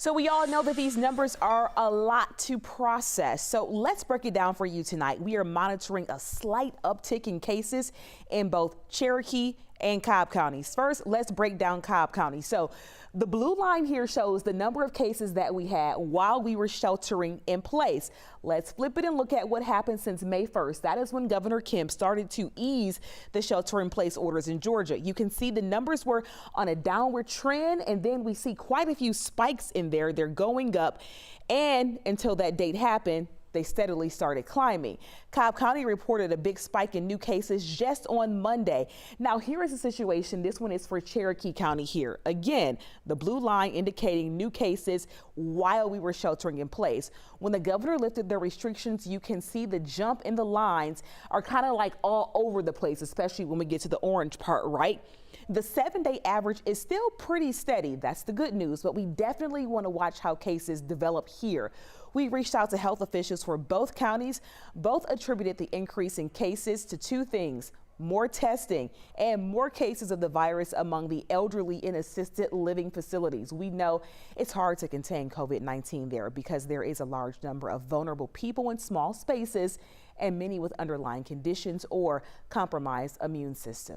So we all know that these numbers are a lot to process. So let's break it down for you tonight. We are monitoring a slight uptick in cases in both Cherokee and Cobb counties. First, let's break down Cobb County. So the blue line here shows the number of cases that we had while we were sheltering in place. Let's flip it and look at what happened since May 1st. That is when Governor Kemp started to ease the shelter in place orders in Georgia. You can see the numbers were on a downward trend, and then we see quite a few spikes in there. They're going up, and until that date happened, they steadily started climbing. Cobb County reported a big spike in new cases just on Monday. Now, here is the situation. This one is for Cherokee County here. Again, the blue line indicating new cases while we were sheltering in place. When the governor lifted the restrictions, you can see the jump in the lines are kind of like all over the place, especially when we get to the orange part, right? The 7-day average is still pretty steady. That's the good news, but we definitely want to watch how cases develop here. We reached out to health officials for both counties. Both attributed the increase in cases to two things: more testing and more cases of the virus among the elderly in assisted living facilities. We know it's hard to contain COVID-19 there because there is a large number of vulnerable people in small spaces and many with underlying conditions or compromised immune systems.